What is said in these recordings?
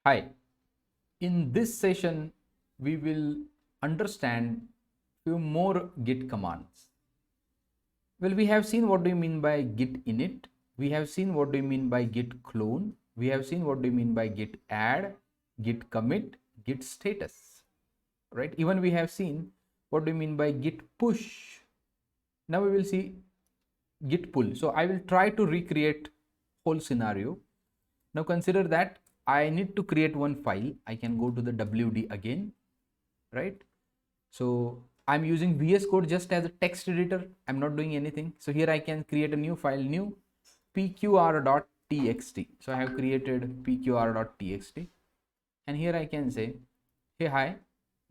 Hi, in this session, we will understand few more Git commands. Well, we have seen what do you mean by Git init. We have seen what do you mean by Git clone. We have seen what do you mean by Git add, Git commit, Git status, right? Even we have seen what do you mean by Git push. Now we will see Git pull. So I will try to recreate whole scenario. Now consider that I need to create one file. I can go to the WD again, right? So I'm using VS Code just as a text editor. I'm not doing anything. So here I can create a new file, new pqr.txt. So I have created pqr.txt, and here I can say, hey, hi,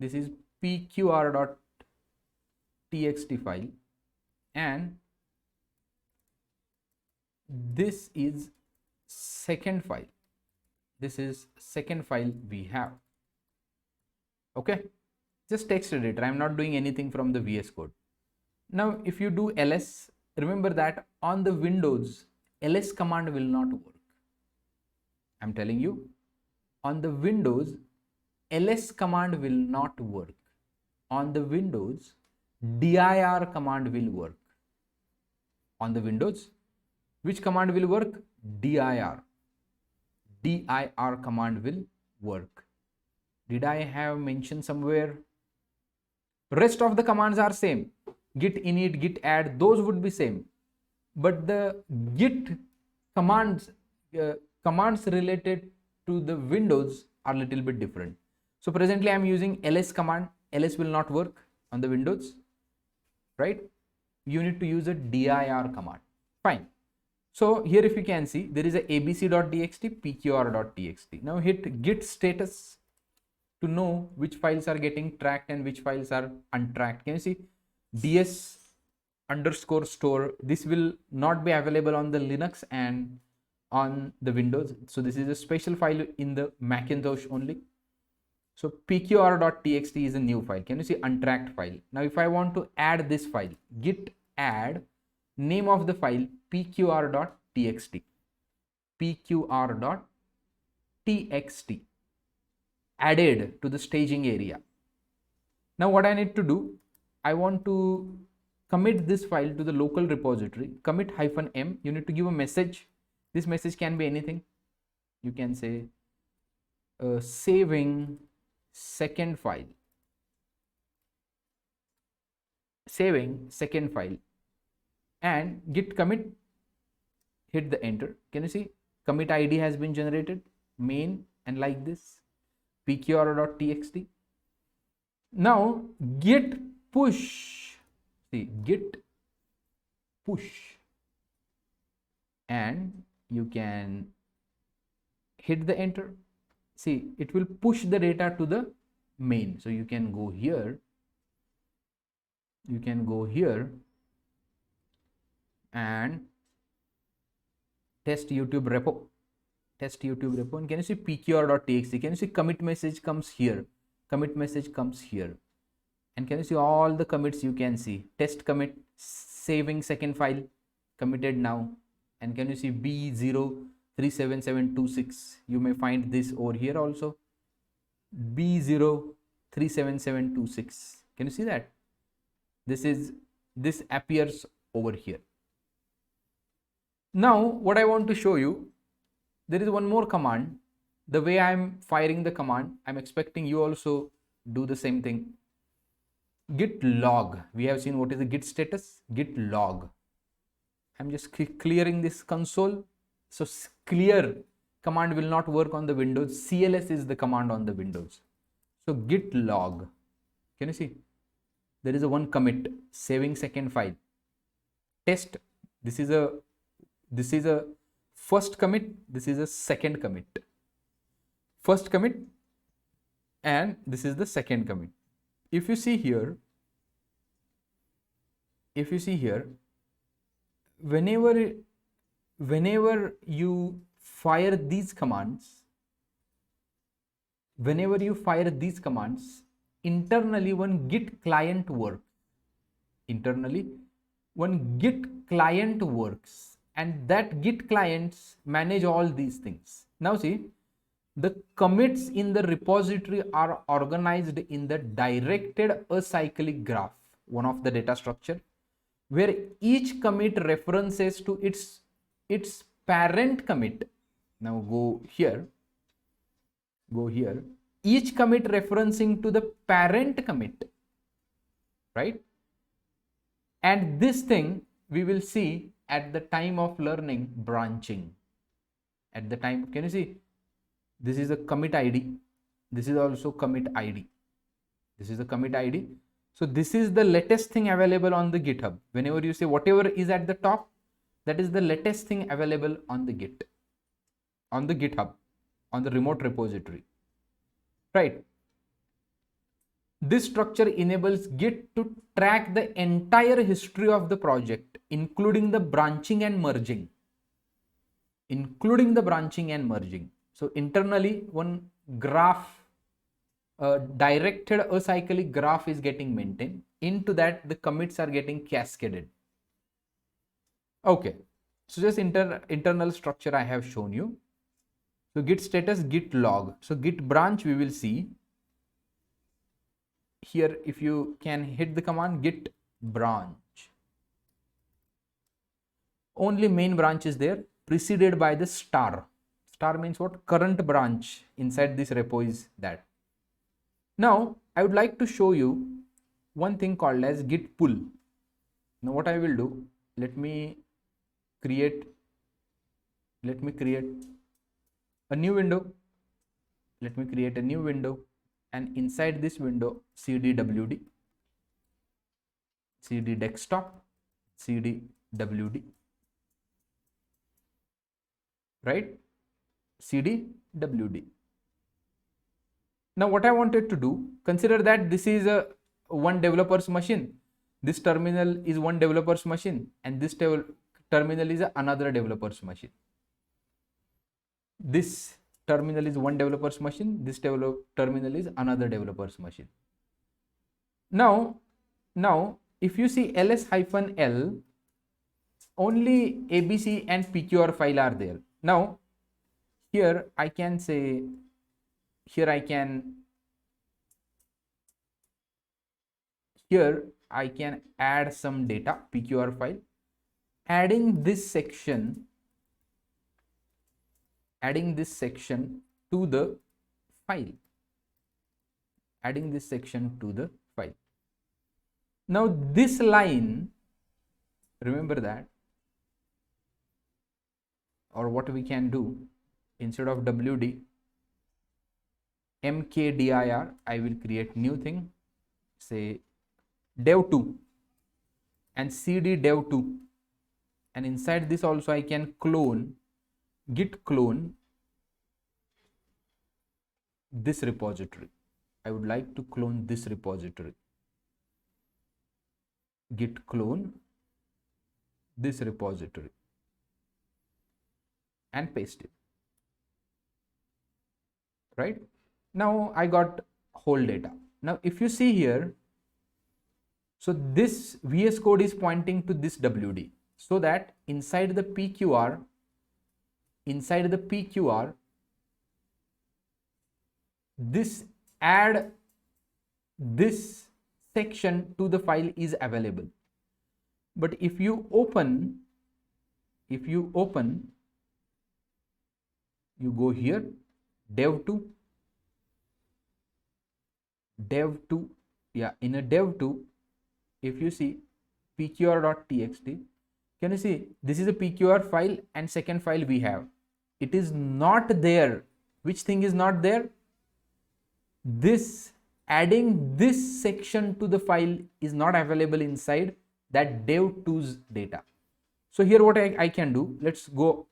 this is pqr.txt file, and this is second file. This is second file we have. Okay, just text editor. I'm not doing anything from the VS Code. Now if you do ls, remember that on the Windows ls command will not work. I'm telling you, on the Windows ls command will not work. On the Windows dir command will work. On the Windows, which command will work? dir command will work. Did I have mentioned somewhere? Rest of the commands are same. Git init, git add, those would be same. But the git commands related to the Windows are little bit different. So presently I am using ls command. Ls will not work on the Windows, right? You need to use a dir command. Fine. So here if you can see, there is a abc.txt, pqr.txt. Now hit git status to know which files are getting tracked and which files are untracked. Can you see ds_store? This will not be available on the Linux and on the Windows. So this is a special file in the Macintosh only. So pqr.txt is a new file. Can you see untracked file? Now if I want to add this file, git add, name of the file pqr.txt, pqr.txt, added to the staging area. Now what I need to do, I want to commit this file to the local repository, commit -m. You need to give a message. This message can be anything. You can say saving second file, and git commit. Hit the enter. Can you see commit ID has been generated, main, and like this pqr.txt. Now git push, see git push, and you can hit the enter. See, it will push the data to the main. So you can go here, and test YouTube repo, and can you see pqr.txt? Can you see commit message comes here, and can you see all the commits? You can see test commit, saving second file, committed now. And can you see B037726? You may find this over here also, B037726. Can you see that this appears over here? Now what I want to show you, there is one more command. The way I am firing the command, I am expecting you also do the same thing. Git log. We have seen what is the git status. Git log. I'm just clearing this console. So clear command will not work on the Windows. CLS is the command on the Windows. So git log. Can you see? There is a one commit, saving second file. Test. This is a first commit. This is a second commit. First commit, and this is the second commit. If you see here, whenever you fire these commands, internally one git client works. And that git clients manage all these things. Now see, the commits in the repository are organized in the directed acyclic graph, one of the data structure, where each commit references to its parent commit. Now go here, each commit referencing to the parent commit, right? And this thing we will see at the time of learning branching. At the time, can you see, this is a commit ID, this is also commit ID, this is a commit ID. So this is the latest thing available on the GitHub. Whenever you say whatever is at the top, that is the latest thing available on the Git, on the GitHub, on the remote repository, right? This structure enables Git to track the entire history of the project, including the branching and merging. So internally, one graph, directed acyclic graph is getting maintained. Into that, the commits are getting cascaded. Okay, so just internal structure I have shown you. So git status, git log. So git branch we will see. Here, if you can hit the command git branch, only main branch is there, preceded by the star. Star means what? Current branch inside this repo is that. Now I would like to show you one thing called as git pull. Now what I will do, let me create a new window. And inside this window, cd wd, cd desktop, cd wd, right? cd wd. Now what I wanted to do, consider that this is a one developer's machine, this terminal is one developer's machine, and this terminal is another developer's machine. This terminal is one developer's machine, this terminal is another developer's machine. Now if you see ls-l, only abc and pqr file are there. Now here I can say, here I can add some data, pqr file, adding this section to the file, Now this line, remember that, or what we can do, instead of wd, mkdir, I will create new thing, say dev2 and cd dev2, and inside this also I can git clone this repository. I would like to clone this repository. Git clone this repository and paste it. Right? Now I got whole data. Now if you see here, so this VS Code is pointing to this WD, so that inside the PQR, this add this section to the file is available. But if you open, you go here, dev2, yeah, in a dev2, if you see pqr.txt, can you see this is a pqr file and second file we have, it is not there. Which thing is not there? This adding this section to the file is not available inside that dev2's data. So here what I can do, let's go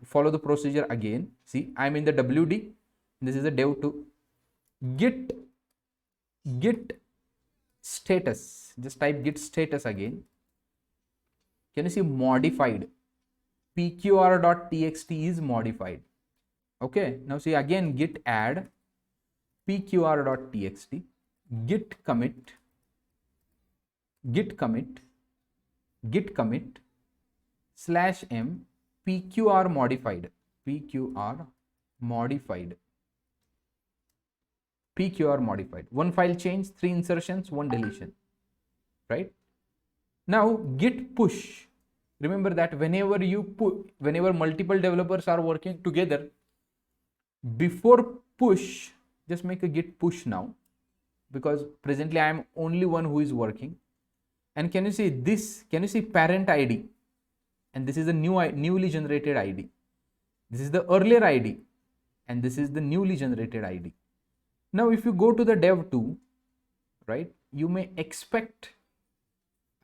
follow the procedure again. See, I'm in the WD, this is a dev2, git status, just type git status again. Can you see modified? pqr.txt is modified. Okay, now see again git add pqr.txt, git commit /m pqr modified, pqr modified. One file change, 3 insertions, 1 deletion, right? Now git push. Remember that whenever multiple developers are working together, before push, just make a git push now, because presently I am only one who is working. And can you see this? Can you see parent ID? And this is the newly generated ID. This is the earlier ID, and this is the newly generated ID. Now, if you go to the dev2, right, you may expect,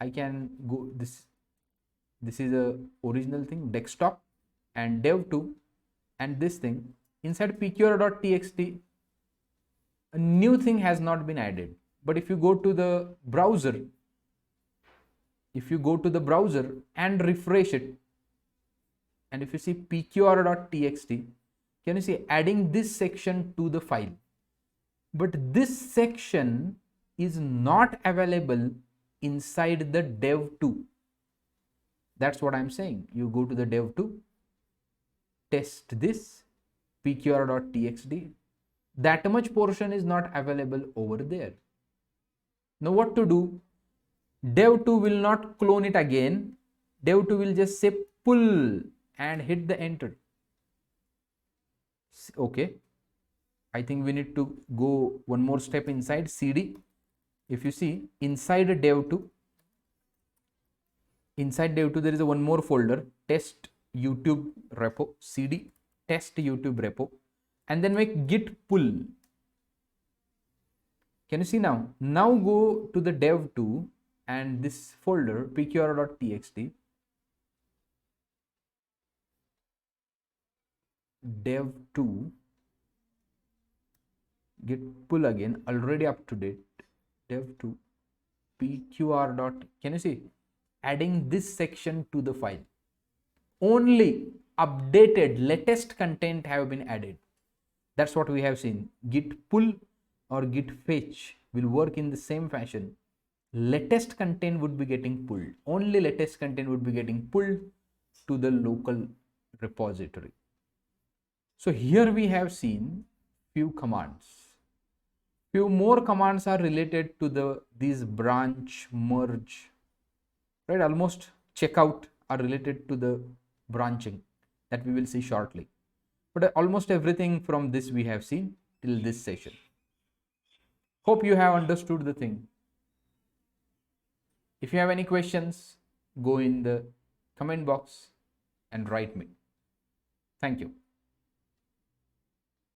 I can go this is a original thing, desktop and dev2, and this thing inside pqr.txt, a new thing has not been added. But if you go to the browser, and refresh it, and if you see pqr.txt, can you see adding this section to the file? But this section is not available inside the dev2. That's what I'm saying. You go to the dev2, test this pqr.txt. That much portion is not available over there. Now what to do? Dev2 will not clone it again. Dev2 will just say pull and hit the enter. Okay. I think we need to go one more step inside cd. If you see inside dev2, there is a one more folder, test YouTube repo, cd test YouTube repo, and then make git pull. Can you see now? Now go to the dev2 and this folder pqr.txt, dev2, git pull again, already up to date, dev2 pqr. Can you see adding this section to the file? Only updated latest content have been added. That's what we have seen. Git pull or git fetch will work in the same fashion. Latest content would be getting pulled. Only latest content would be getting pulled to the local repository. So here we have seen few commands. Few more commands are related to these branch, merge, right? Almost checkout are related to the branching that we will see shortly. But almost everything from this we have seen till this session. Hope you have understood the thing. If you have any questions, go in the comment box and write me. Thank you.